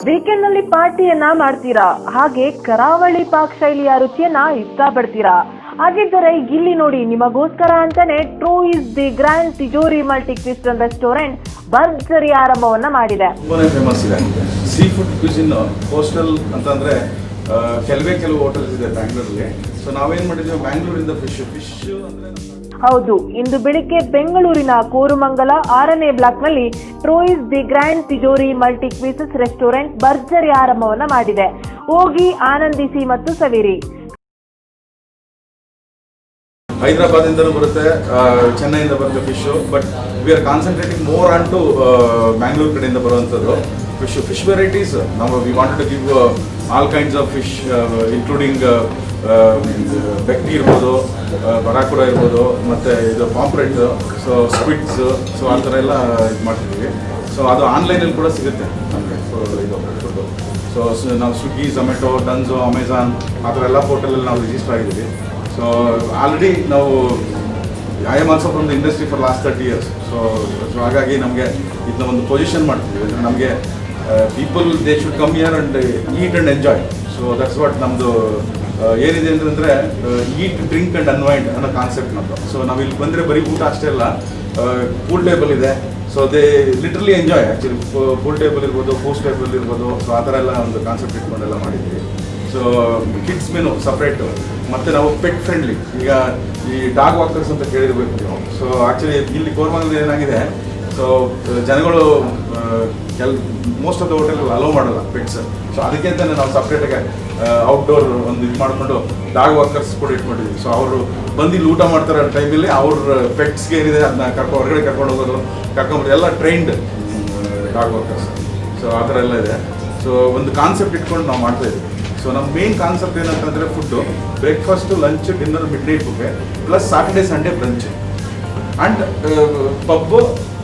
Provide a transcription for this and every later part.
Weekend ನಲ್ಲಿ ಪಾರ್ಟಿಯನ್ನ ಮಾಡ್ತೀರಾ, ಹಾಗೆ ಕರಾವಳಿ ಪಾಕ್ ಶೈಲಿಯ ರುಚಿಯನ್ನ ಇಷ್ಟಪಡ್ತೀರಾ? ಹಾಗಿದ್ದರೆ ಇಲ್ಲಿ ನೋಡಿ, ನಿಮಗೋಸ್ಕರ ಅಂತಾನೆ true is the grand Tijori multi cuisine restaurant ಭರ್ಜರಿ ಆರಂಭವನ್ನ ಮಾಡಿದೆ. ತುಂಬಾನೇ ಫೇಮಸ್ ಇದೆ ಸೀ ಫುಡ್ ಕ್ವಿಸಿನ್ ಕೋಸ್ಟಲ್ ಅಂತಂದ್ರೆ ಕೆಲವು ಹೋಟೆಲ್ಸ್ ಇದೆ ಬ್ಯಾಂಗ್ಳೂರಲ್ಲಿ. ಸೊ ನಾವೇನ್ ಮಾಡಿದ್ವಿ, ಬ್ಯಾಂಗ್ಳೂರಿಂದ ಫಿಶ್ ಅಂದ್ರೆ ಹೌದು, ಇಂದು ಬೆಳಿಗ್ಗೆ ಬೆಂಗಳೂರಿನ ಕೋರಮಂಗಲ 6ನೇ ಬ್ಲಾಕ್ನಲ್ಲಿ true is the grand Tijori multi cuisine restaurant ಭರ್ಜರಿ ಆರಂಭವನ್ನ ಮಾಡಿದೆ. ಹೋಗಿ ಆನಂದಿಸಿ ಮತ್ತು ಸವಿರಿ. ಹೈದರಾಬಾದ್ ಇಂದನೂ ಬರುತ್ತೆ, ಚೆನ್ನೈಯಿಂದ ಬರುತ್ತೆ fish. But we are concentrating more on to Bangalore ಕಡೆಯಿಂದ ಬರುವಂಥದ್ದು ಫಿಶ್ ವೆರೈಟೀಸ್. ನಾವು we wanted to give all kinds of fish including bekti ಇರ್ಬೋದು, ಬರಾಕುಡ ಇರ್ಬೋದು, ಮತ್ತು ಇದು ಪಾಂಪ್ರೆಟ್, ಸೊ ಸ್ಕ್ವಿಡ್ಸ್, ಸೊ ಆ ಥರ ಎಲ್ಲ ಇದು ಮಾಡ್ತಿದ್ದೀವಿ. ಸೊ ಅದು ಆನ್ಲೈನಲ್ಲಿ ಕೂಡ ಸಿಗುತ್ತೆ ನಮಗೆ. ಸೊ ಇದು ಫುಡ್ಡು ನಾವು ಸ್ವಿಗ್ಗಿ, ಝೊಮ್ಯಾಟೊ, ಡನ್ಸೋ, ಅಮೆಝಾನ್ ಆ ಥರ ಎಲ್ಲ ಪೋರ್ಟಲಲ್ಲಿ ನಾವು ರಿಜಿಸ್ಟರ್ ಆಗಿದ್ದೀವಿ. ಸೊ ಆಲ್ರೆಡಿ ನಾವು I am also from the industry for last 30 years. So ಹಾಗಾಗಿ ನಮಗೆ ಇದನ್ನ ಒಂದು ಪೊಸಿಷನ್ ಮಾಡ್ತೀವಿ. ಅಂದರೆ ನಮಗೆ people they should come here and eat and enjoy. So that's what ನಮ್ಮದು ಏನಿದೆ ಅಂತಂದರೆ ಈಟ್, ಡ್ರಿಂಕ್ ಆ್ಯಂಡ್ ಅನ್ವೈಂಡ್ ಅನ್ನೋ ಕಾನ್ಸೆಪ್ಟ್ ನಮ್ಮದು. ಸೊ ನಾವು ಇಲ್ಲಿ ಬಂದರೆ ಬರೀ ಊಟ ಅಷ್ಟೇ ಅಲ್ಲ, ಪೂಲ್ ಟೇಬಲ್ ಇದೆ. So they literally enjoy. Actually pool table ಇರ್ಬೋದು, ಫೋಸ್ಟ್ ಟೇಬಲ್ ಇರ್ಬೋದು. ಸೊ ಆ ಥರ ಎಲ್ಲ ಒಂದು ಕಾನ್ಸೆಪ್ಟ್ ಇಟ್ಕೊಂಡೆಲ್ಲ ಮಾಡಿದ್ದೀವಿ. ಸೊ ಕಿಡ್ಸ್ ಮೆನು ಸಪ್ರೇಟು, ಮತ್ತು ನಾವು ಪೆಟ್ ಫ್ರೆಂಡ್ಲಿ. ಈಗ ಈ ಡಾಗ್ ವಾಕರ್ಸ್ ಅಂತ ಕೇಳಿರ್ಬೇಕು ನೀವು. ಸೊ ಆ್ಯಕ್ಚುಲಿ ಇಲ್ಲಿ ಕೋರಮಂಗಲದಲ್ಲಿ ಏನಾಗಿದೆ, ಸೊ ಜನಗಳು most of the hotel hello ಮಾಡೋಲ್ಲ ಪೆಟ್ಸ್. ಸೊ ಅದಕ್ಕೆ ಅಂತಲೇ ನಾವು ಸಪ್ರೇಟಾಗಿ ಔಟ್ಡೋರ್ ಒಂದು ಇದು ಮಾಡಿಕೊಂಡು ಡಾಗ್ ವಾಕರ್ಸ್ ಕೂಡ ಇಟ್ಕೊಂಡಿದ್ದೀವಿ. ಸೊ ಅವರು ಬಂದು ಇಲ್ಲಿ ಊಟ ಮಾಡ್ತಾರೆ ಟೈಮಲ್ಲಿ ಅವ್ರ ಪೆಟ್ಸ್ಗೆ ಏನಿದೆ ಅದನ್ನ ಹೊರಗಡೆ ಕರ್ಕೊಂಡು ಹೋಗೋದು, ಕರ್ಕೊಂಡ್ಬರೋದು ಎಲ್ಲ ಟ್ರೈನ್ಡ್ ಡಾಗ್ ವಾಕರ್ಸ್. ಸೊ ಆ ಥರ ಎಲ್ಲ ಇದೆ. ಸೊ ಒಂದು ಕಾನ್ಸೆಪ್ಟ್ ಇಟ್ಕೊಂಡು ನಾವು ಮಾಡ್ತಾಯಿದ್ದೀವಿ. ಸೊ ನಮ್ಮ ಮೇನ್ ಕಾನ್ಸೆಪ್ಟ್ ಏನಂತಂದರೆ food breakfast, lunch, dinner, midnight buffet, plus Saturday Sunday brunch and pub.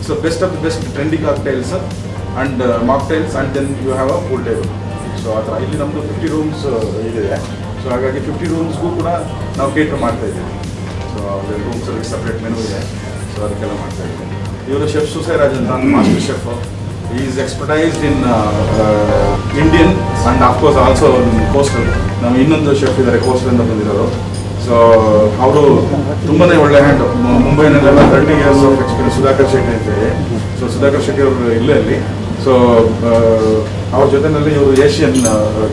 So best of the best trendy cocktails and mocktails, and then you have a pool table. So ಆ ಥರ ಇಲ್ಲಿ ನಮ್ಮದು 50 rooms ಇದೆ. So ಹಾಗಾಗಿ 50 ರೂಮ್ಸ್ಗೂ ಕೂಡ ನಾವು cater ಮಾಡ್ತಾಯಿದ್ದೀವಿ. So ಅದೇ ರೂಮ್ಸಲ್ಲಿ ಸಪ್ರೇಟ್ ಮೆನು ಇದೆ. ಸೊ ಅದಕ್ಕೆಲ್ಲ ಮಾಡ್ತಾಯಿದ್ದೀವಿ. ಇವರು ಶೆಫ್ ಸುಸೈರಾಜ್ ಅಂತ master chef. He is expertised in Indian and of course also in coastal. ನಾವು ಇನ್ನೊಂದು ಶೆಫ್ ಇದ್ದಾರೆ ಕೋಸ್ಟಲಿಂದ ಬಂದಿರೋರು. ಸೊ ಅವರು ತುಂಬಾ ಒಳ್ಳೆ ಹ್ಯಾಂಡ್. ಮುಂಬೈನಲ್ಲೆಲ್ಲ 30 years of experience. Sudhakar Shetty ಅಂತೇಳಿ. ಸೊ ಸುಧಾಕರ್ ಶೆಟ್ಟಿ ಅವರು ಇಲ್ಲೇ ಅಲ್ಲಿ. ಸೊ ಅವ್ರ ಜೊತೆಯಲ್ಲಿ ಇವರು ಏಷ್ಯನ್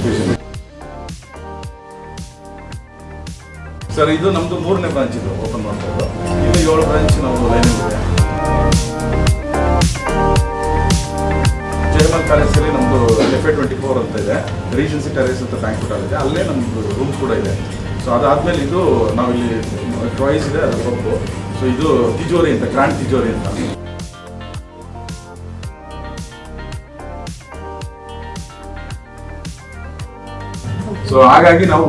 ಕ್ಯೂಸಿನ್. ಸರ್ ಇದು ನಮ್ಮದು 3ನೇ ಬ್ರಾಂಚ್ ಇದು ಓಪನ್ ಮಾಡ್ತಾ ಇದ್ದು. ಇನ್ನು 7 ಬ್ರಾಂಚ್ ನಾವು ಲೈನ್ ಇದೆ. ಜಯಮಾಲ್ ಕಾಲೇಜಲ್ಲಿ ನಮ್ಮದು FA24 ಅಂತ ಇದೆ, ರೀಜೆನ್ಸಿ ಟೆರೇಸ್ ಅಂತ ಬ್ಯಾಂಕ್ವೆಟ್ ಹಾಲ್ ಇದೆ. ಅಲ್ಲೇ ನಮ್ಮದು ರೂಮ್ಸ್ ಕೂಡ ಇದೆ. ಸೊ ಅದಾದಮೇಲೆ ಇದು ನಾವಿಲ್ಲಿ ಟ್ವಾಯ್ಸ್ ಇದೆ, ಅದು ಪಬ್ಬು. ಸೊ ಇದು ತಿಜೋರಿ ಅಂತ, ಗ್ರ್ಯಾಂಡ್ ತಿಜೋರಿ ಅಂತ. ಸೊ ಹಾಗಾಗಿ ನಾವು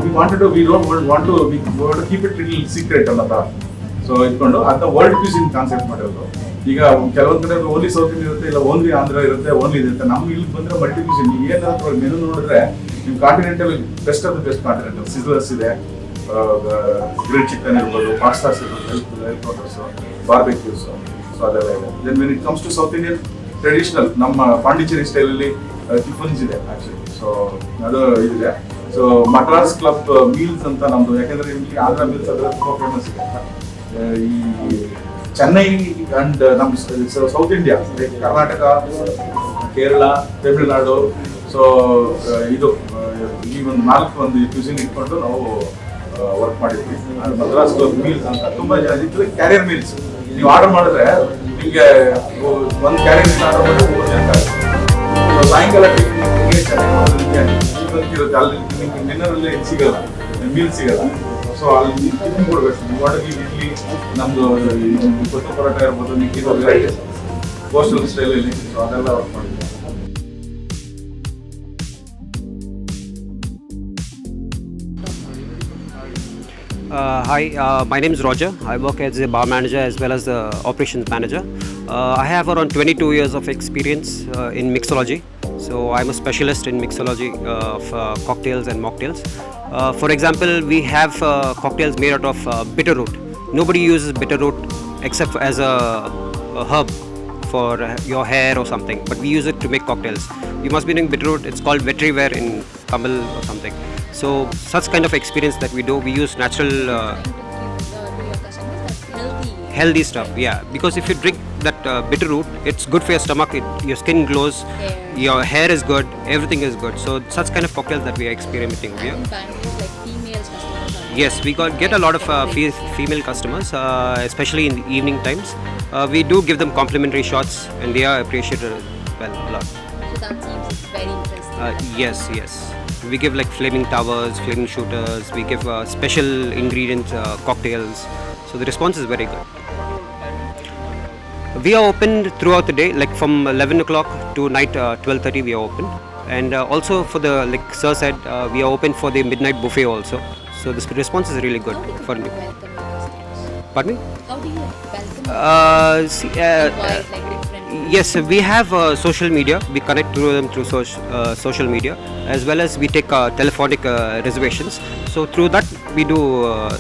we don't want to keep it little secret ಅನ್ನೋ. ಸೊ ಇಟ್ಕೊಂಡು ಅದನ್ನ ವರ್ಲ್ಡ್ ಕ್ಯೂಸಿನ್ ಕಾನ್ಸೆಪ್ಟ್ ಮಾಡಿರೋದು. ಈಗ ಕೆಲವೊಂದು ಕಡೆ ಓನ್ಲಿ ಸೌತ್ ಇಂಡಿಯನ್ ಇರುತ್ತೆ, ಇಲ್ಲ ಓನ್ಲಿ ಆಂಧ್ರ ಇರುತ್ತೆ, ಓನ್ಲಿ ಇರುತ್ತೆ. ನಮ್ಗೆ ಇಲ್ಲಿ ಬಂದರೆ ಮಲ್ಟಿ ಕ್ಯೂಸಿನ್. ನೀವು ಏನಾದ್ರು ಮೆನು ನೋಡಿದ್ರೆ ನೀವು continental best of the best continental sizzlers ಇದೆ, ಗ್ರಿಲ್ ಚಿಕನ್ ಇರ್ಬೋದು, ಪಾಸ್ತಾಸ್ ಇರ್ಬೋದು, ಹೆಲ್ಪ್ ವಾಟರ್ಸು, ಬಾರ್ಬೆಕ್ಯೂಸ್. ಸೊ ಅದೆಲ್ಲ ಇದೆ. Then when it comes to south Indian traditional, ನಮ್ಮ ಪಾಂಡಿಚೇರಿ ಸ್ಟೈಲಲ್ಲಿ ಟಿಫನ್ಸ್ ಇದೆ ಆ್ಯಕ್ಚುಲಿ. ಸೊ ಅದು ಇದಿದೆ. ಸೊ ಮಡ್ರಾಸ್ ಕ್ಲಬ್ ಮೀಲ್ಸ್ ಅಂತ ನಮ್ಮದು. ಯಾಕೆಂದರೆ ಇಲ್ಲಿ ಆಂಧ್ರ ಮೀಲ್ಸ್ ಅದರ ತುಂಬ ಫೇಮಸ್ ಇದೆ. ಈ ಚೆನ್ನೈ ಅಂಡ್ ನಮ್ಮ south India like Karnataka, Kerala, Tamil Nadu. So ಇದು ಈ ಒಂದು ಕ್ಯೂಸಿನ್ ಇಟ್ಕೊಂಡು ನಾವು ವರ್ಕ್ ಮಾಡಿದ್ವಿ. ಮದ್ರಾಸ್ ಮೀಲ್ಸ್ ಅಂತ ತುಂಬ ಇದ್ರೆ ಕ್ಯಾರಿಯರ್ ಮೀಲ್ಸ್. ನೀವು ಆರ್ಡರ್ ಮಾಡಿದ್ರೆ ನಿಮಗೆ ಒಂದು ಕ್ಯಾರಿಯರ್ ಆರ್ಡರ್ ಮಾಡಿದ್ರೆ 3 ಜನಕ್ಕೆ ಆಗುತ್ತೆ. ಸೊ ಸಾಯಂಕಾಲ ಟಿಫಿನ್ಗೆ ಇರುತ್ತೆ. ಅಲ್ಲಿ ನಿಮಗೆ ಡಿನ್ನರಲ್ಲಿ ಸಿಗಲ್ಲ, ಮೀಲ್ ಸಿಗಲ್ಲ. ಸೊ ಅಲ್ಲಿ ಟಿಫಿನ್ ಕೊಡಬೇಕು. ನೀವು ಇಡ್ಲಿ, ನಮ್ಮದು ಕೊಟ್ಟು ಪರೋಟ ಇರ್ಬೋದು, ನಿಕ್ಕಿರೋ ವೆರೈಟೀಸ್ ಕೋಸ್ಟಲ್ ಸ್ಟೈಲಲ್ಲಿ. ಸೊ ಅದೆಲ್ಲ ವರ್ಕ್ ಮಾಡಿದ್ವಿ. Hi, my name is Roger. I work as a bar manager as well as the operations manager. I have around 22 years of experience in mixology. So I'm a specialist in mixology of cocktails and mocktails. For example, we have cocktails made out of bitter root. Nobody uses bitter root except as a herb for your hair or something, but we use it to make cocktails. You must be doing beetroot. It's called vetriware in Tamil or something. So such kind of experience that we do. We use natural. To your customers that's Healthy stuff, yeah. Because if you drink that bitter root, it's good for your stomach. Your skin glows, Hair. your hair is good, everything is good. So such kind of cocktails that we are experimenting over here. And in Bangalore, like females customers are Yes, we get a lot of female customers, especially in the evening times. We do give them complimentary shots, and they are appreciated well a lot. so that seems very interesting. Yes. We give like flaming towers, flaming shooters. We give special ingredient cocktails. So the response is very good. We are open throughout the day, like from 11 o'clock to night 12:30. We are open, and also for the like Sir said, we are open for the midnight buffet also. So this response is really good How do you for me. welcome your customers? Pardon me? How do you welcome See, invite like different yes, we have social media. We connect through them through social media, as well as we take telephonic reservations. So through that, we do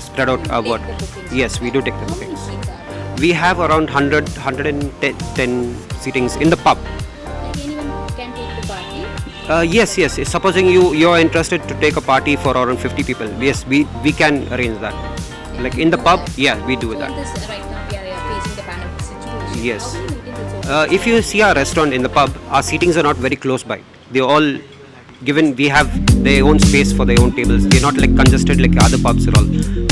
spread out our take word. the bookings? Yes, we do take the How many bookings. seats are there? We have around 110 seatings in the pub. Like anyone can take the party. Yes. Supposing you are interested to take a party for around 50 people, yes, we can arrange that. Like in the pub, yeah, we do So that. in this right now we are facing the pandemic situation. Yes. How do you maintain the social If you see our restaurant in the pub, our seatings are not very close by. They're all given. We have their own space for their own tables. They're not like congested like other pubs at all.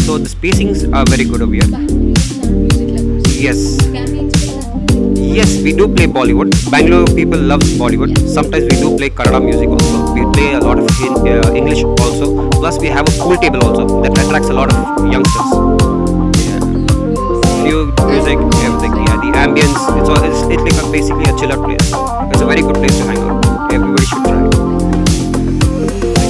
So the spacings are very good over here. Bangalore are music lovers. Yes. Can we expect that? Yes, we do play Bollywood. Bangalore people love Bollywood. Sometimes we do play Kannada music also. We play a lot of English also. Plus we have a pool table also that attracts a lot of youngsters. View, music, everything. Yeah, the ambience. It's like basically a chill out place. It's a very good place to hang out. Everybody should try.